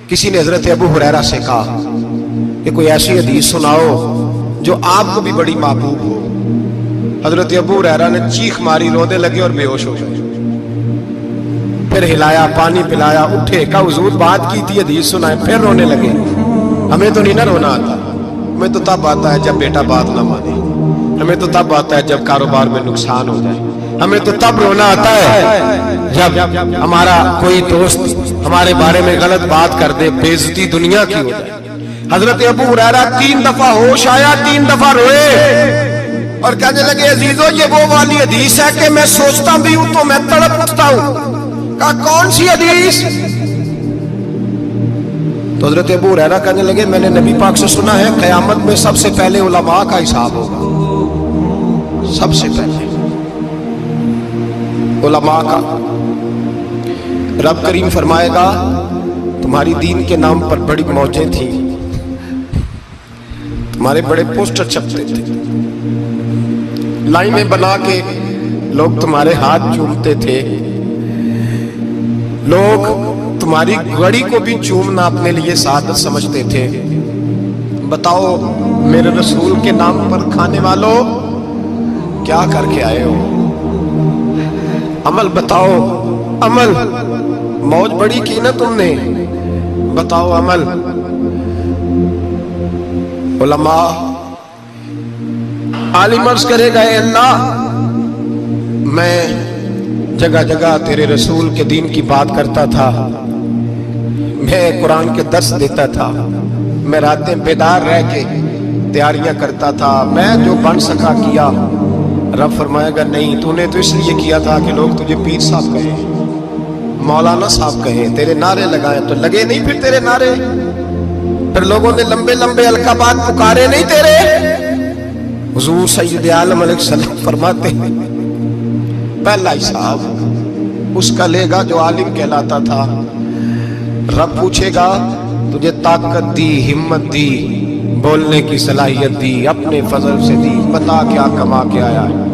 किसी ने हजरत अबू हुरैरा से कहा कि कोई ऐसी हदीस सुनाओ जो आपको भी बड़ी महबूब हो। हजरत अबू हुरैरा ने चीख मारी, रोने लगे और बेहोश हो गए। फिर हिलाया, पानी पिलाया, उठे, कहा हुजूर बात की थी, हदीस सुनाए। फिर रोने लगे। हमें तो नहीं ना रोना आता, हमें तो तब आता है जब बेटा बात ना माने, हमें तो तब आता है जब कारोबार में नुकसान हो जाए, हमें तो तब रोना आता है जब हमारा कोई दोस्त हमारे बारे में गलत बात कर दे, बेइज्जती दुनिया की हो जाए। हजरत अबू हुरैरा 3 दफा होश आया, 3 दफा रोए और कहने लगे अजीजों ये वो वाली हदीस है कि मैं सोचता भी हूं तो मैं तड़प उठता हूं। कहा कौन सी हदीस? तो हजरत अबू हुरैरा कहने लगे मैंने नबी पाक से सुना है क़यामत में सबसे पहले उलमा का हिसाब होगा, सबसे पहले उलमा का। रब करीम फरमाएगा तुम्हारी दीन के नाम पर बड़ी मौजें थी, तुम्हारे बड़े पोस्टर छपते थे, लाइनें बना के लोग तुम्हारे हाथ चूमते थे, लोग तुम्हारी घड़ी को भी चूमना अपने लिए सादत समझते थे। बताओ मेरे रसूल के नाम पर खाने वालों क्या करके आए हो? अमल बताओ, अमल। मौज बड़ी की ना तुमने, बताओ अमल। उलमा आलिम अर्ज करेगा ए अल्लाह मैं जगह जगह तेरे रसूल के दीन की बात करता था, मैं कुरान के दर्स देता था, मैं रातें बेदार रह के तैयारियां करता था, मैं जो बन सका किया। रब फरमाएगा नहीं, तूने तो इसलिए किया था कि लोग तुझे पीर साहब कहे, मौलाना साहब कहे, तेरे नारे लगाए तो लगे नहीं फिर तेरे नारे, फिर लोगों ने लंबे लंबे अलकाबात पुकारे नहीं तेरे। हुजूर सैयद आलम अलैहिस्सलाम फरमाते हैं पहला हिसाब उसका लेगा जो आलिम कहलाता था। रब पूछेगा तुझे ताकत दी, हिम्मत दी, बोलने की सलाहियत दी, अपने फजल से दी, बता क्या कमा के आया है।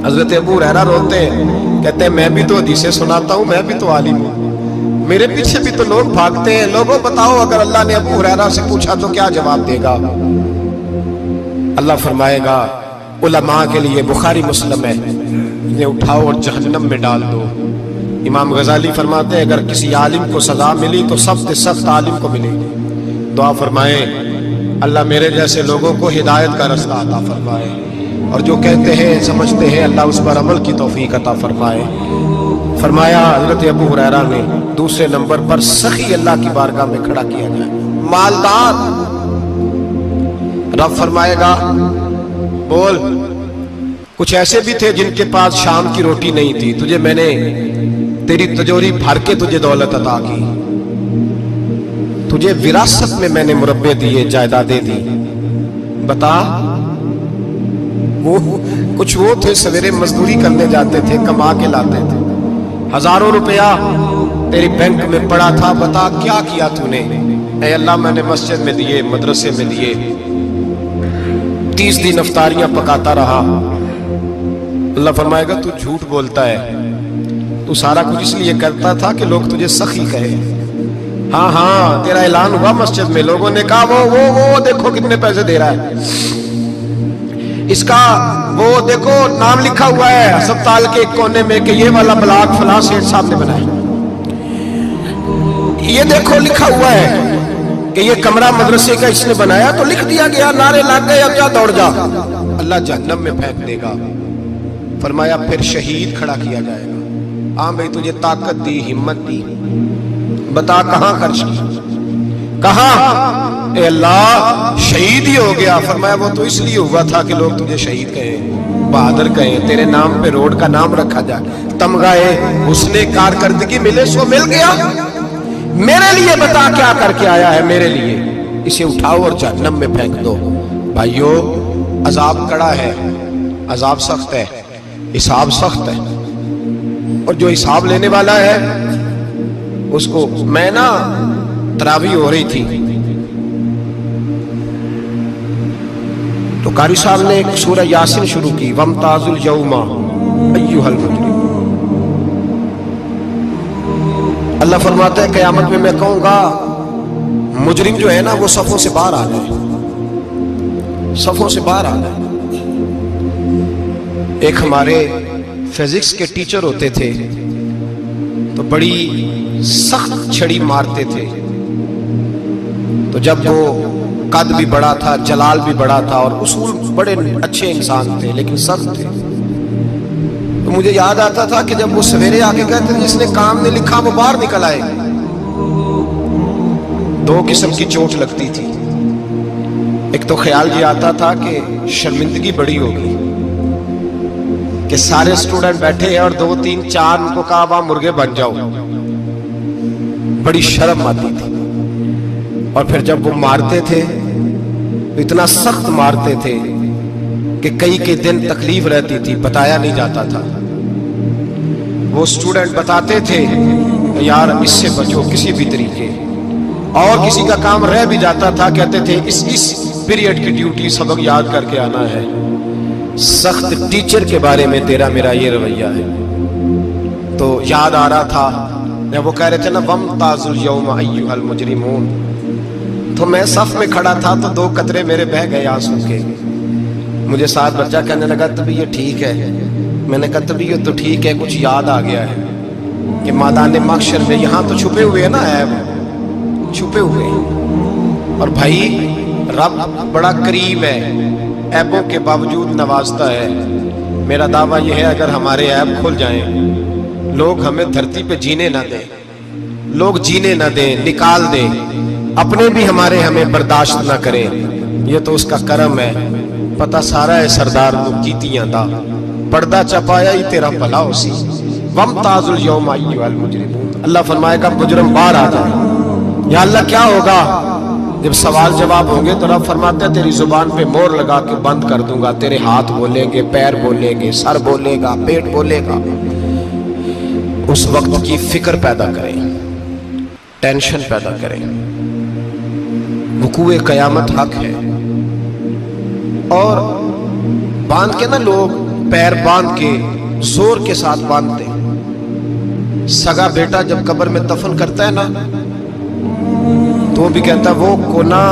हजरत अबू हुरैरा रोते हैं, कहते हैं मैं भी तो हदीसें सुनाता हूं, मैं भी तो आलिम हूं, मेरे पीछे भी तो लोग भागते हैं। लोगों बताओ अगर अल्लाह ने अबू हुरैरा से पूछा तो क्या जवाब देगा? अल्लाह फरमाएगा उलमा के लिए बुखारी मुस्लिम है, इन्हें उठाओ और जहन्नम में डाल दो। इमाम गजाली फरमाते हैं अगर किसी आलिम को सजा मिली तो सबसे सख्त आलिम को मिलेगी। दुआ फरमाए अल्लाह मेरे जैसे लोगों को हिदायत का रास्ता अता फरमाए, और जो कहते हैं समझते हैं अल्लाह उस पर अमल की तौफीक अता फरमाए। फरमाया हजरत अबू हुरैरा ने दूसरे नंबर पर सखी अल्लाह की बारगाह में खड़ा किया जाए, मालदार। रब फरमाएगा बोल कुछ ऐसे भी थे जिनके पास शाम की रोटी नहीं थी, तुझे मैंने तेरी तिजोरी भर के तुझे दौलत अता की, तुझे विरासत में मैंने मुरब्बे दिए, जायदादें दी। बता वो कुछ वो थे सवेरे मजदूरी करने जाते थे, कमा के लाते थे, हजारों रुपया तेरी बैंक में पड़ा था, बता क्या किया तूने? ऐ अल्लाह मैंने मस्जिद में दिए, मदरसे में दिए, 30 दिन इफ्तारियां पकाता रहा। अल्लाह फरमाएगा तू झूठ बोलता है, तू सारा कुछ इसलिए करता था कि लोग तुझे सखी कहे। हाँ हाँ तेरा ऐलान हुआ मस्जिद में, लोगों ने कहा वो देखो कितने पैसे दे रहा है, इसका वो देखो नाम लिखा हुआ है अस्पताल के एक कोने में कि ये वाला ब्लॉक फलां सेठ साहब ने बनाया, ये देखो लिखा हुआ है कि ये कमरा मदरसे का इसने बनाया, तो लिख दिया गया, नारे लग गए, अब जा दौड़ जा। अल्लाह जहन्नम में फेंक देगा। फरमाया फिर शहीद खड़ा किया जाएगा। हाँ भाई तुझे ताकत दी, हिम्मत दी, बता कहां खर्च की, कहां? ए अल्लाह शहीद ही हो गया। फरमाया वो तो इसलिए हुआ था कि लोग तुझे शहीद कहे, बहादुर कहे, तेरे नाम पे रोड का नाम रखा जाए, तमगाए हुस्ने कारकर्दगी मिले सो मिल गया। मेरे लिए बता क्या करके आया है मेरे लिए? इसे उठाओ और जहन्नम में फेंक दो। भाइयों अजाब कड़ा है, अजाब सख्त है, हिसाब सख्त है, और जो हिसाब लेने वाला है उसको। मैं ना तरावी हो रही थी तो कारी साहब ने एक सूरह यासीन शुरू की, वमताजुल यौमा अय्युहल मुजरिम। अल्लाह फरमाता है क़यामत में मैं कहूंगा मुजरिम जो है ना वो सफों से बाहर आ गए, सफों से बाहर आ गए। एक हमारे फिजिक्स के टीचर होते थे तो बड़ी सख्त छड़ी मारते थे। तो जब वो कद भी बड़ा था, जलाल भी बड़ा था और उसूल बड़े अच्छे इंसान थे लेकिन सख्त थे, तो मुझे याद आता था कि जब वो सवेरे आके कहते थे जिसने काम नहीं लिखा वो बाहर निकल आए। दो किस्म की चोट लगती थी। एक तो ख्याल ये आता था कि शर्मिंदगी बड़ी होगी कि सारे स्टूडेंट बैठे हैं और 2 3 4 उनको कहा वहां मुर्गे बन जाओ, बड़ी शर्म आती थी। और फिर जब वो मारते थे तो इतना सख्त मारते थे कि कई के दिन तकलीफ रहती थी, बताया नहीं जाता था। वो स्टूडेंट बताते थे यार इससे बचो किसी भी तरीके, और किसी का काम रह भी जाता था कहते थे इस पीरियड की ड्यूटी सबक याद करके आना है। सख्त टीचर के बारे में तेरा मेरा ये रवैया है। तो याद आ रहा था जब वो कह रहे थे ना वमताजुल यौम अय्युहल मुजरिमून, तो मैं सफ में खड़ा था तो 2 कतरे मेरे बह गए आंसू के। मुझे साथ बच्चा कहने लगा तभी ये ठीक है। मैंने कहा तभी ये तो ठीक है, कुछ याद आ गया है कि मैदान महशर में यहाँ तो छुपे हुए हैं ना ऐब, छुपे हुए हैं। और भाई रब बड़ा करीब है, ऐबों के बावजूद नवाजता है। मेरा दावा यह है अगर हमारे ऐब खुल जाएं, लोग हमें धरती पे जीने ना दें, लोग जीने ना दें, निकाल दें, अपने भी हमें बर्दाश्त ना करें, ये तो उसका करम है। पता सारा है सरदार कीतियां दा पर्दा चपाया ही तेरा भला उसी वमताजुल यौम अय्युहल मुजरिमून। अल्लाह फरमाएगा मुजरिम बाहर आ जाए। या अल्लाह क्या होगा जब सवाल जवाब होंगे तो रब फरमाते हैं तेरी जुबान पे मोहर लगा के बंद कर दूंगा, तेरे हाथ बोलेंगे, पैर बोलेंगे, सर बोलेगा, पेट बोलेगा। उस वक्त की फिक्र पैदा करें, टेंशन पैदा करें। वकूए कयामत हक है। और बांध के ना लोग पैर बांध के जोर के साथ बांधते। सगा बेटा जब कब्र में दफन करता है ना तो भी कहता वो कोना,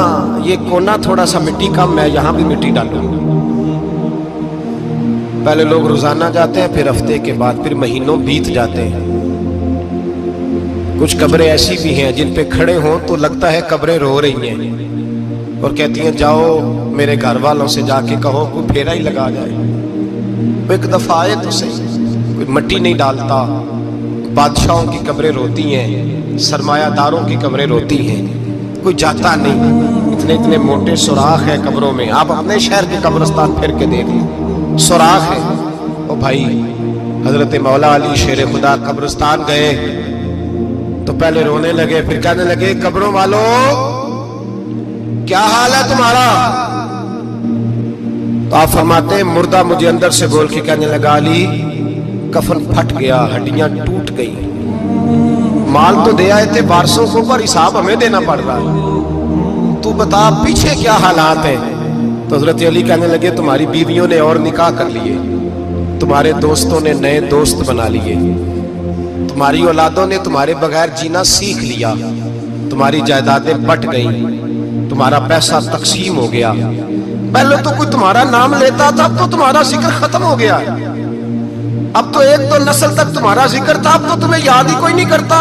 ये कोना थोड़ा सा मिट्टी कम है, यहां भी मिट्टी डालो। पहले लोग रोजाना जाते हैं, फिर हफ्ते के बाद, फिर महीनों बीत जाते हैं। कुछ कब्रें ऐसी भी हैं जिन पे खड़े हों तो लगता है कब्रें रो रही हैं और कहती हैं जाओ मेरे घर वालों से जाके कहो कोई फेरा ही लगा जाए। वो एक दफा आए तो सही, कोई मट्टी नहीं डालता। बादशाहों की कब्रें रोती हैं, सरमायादारों की कब्रें रोती हैं, कोई जाता नहीं। इतने इतने मोटे सुराख है कब्रों में। आप अपने शहर के कब्रिस्तान फिर के देख लो, सुराख है। ओ भाई हजरत मौला अली शेर खुदा कब्रिस्तान गए तो पहले रोने लगे, फिर कहने लगे कब्रों वालों क्या हाल है तुम्हारा। तो आप फरमाते हैं मुर्दा मुझे अंदर से बोल के कहने लगा अली कफन फट गया, हड्डियां टूट गई, माल तो दे आए थे वारसों को पर हिसाब हमें देना पड़ रहा है, तू बता पीछे क्या हालात हैं। तो हजरत अली कहने लगे तुम्हारी बीवियों ने और निकाह कर लिए, तुम्हारे दोस्तों ने नए दोस्त बना लिए, तुम्हारी औलादों ने तुम्हारे बगैर जीना सीख लिया, तुम्हारी जायदादें बट गईं, तुम्हारा पैसा तकसीम हो गया। पहले तो कोई तुम्हारा नाम लेता था, अब तो तुम्हारा जिक्र खत्म हो गया। अब तो एक तो नस्ल तक तुम्हारा जिक्र था, अब तो तुम्हें याद ही कोई नहीं करता।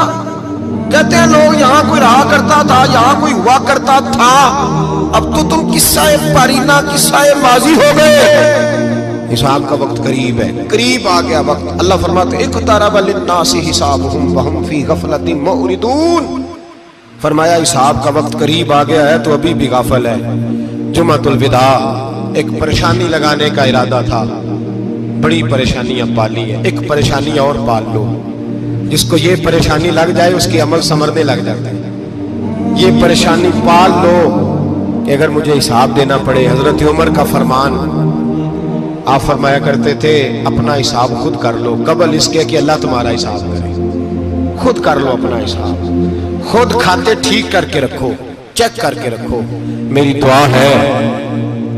कहते हैं लोग यहाँ कोई रहा करता था, यहाँ कोई हुआ करता था, अब तो तुम किस्सा पारीना, किस्सा माजी हो गए। हिसाब का वक्त करीब है, करीब आ गया वक्त। अल्लाह फरमाते इक़्तरब लिन्नासि हिसाबुहुम वहुम फी गफलतिन मुअरिदून। फरमाया हिसाब का वक्त करीब आ गया है तो अभी भी गाफिल है। जुमातुल विदा एक परेशानी लगाने का इरादा था, बड़ी परेशानियां पाली है, एक परेशानी और पाल लो। जिसको ये परेशानी लग जाए उसके अमल समरने लग जाते हैं। ये परेशानी पाल लो कि अगर मुझे हिसाब देना पड़े। हजरत उमर का फरमान, आप फरमाया करते थे अपना हिसाब खुद कर लो, कबल इसके कि अल्लाह तुम्हारा हिसाब करे। खुद कर लो अपना हिसाब, खुद खाते ठीक करके रखो, चेक करके रखो। मेरी दुआ है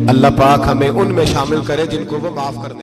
अल्लाह पाक हमें उनमें शामिल करे जिनको वो माफ कर दे।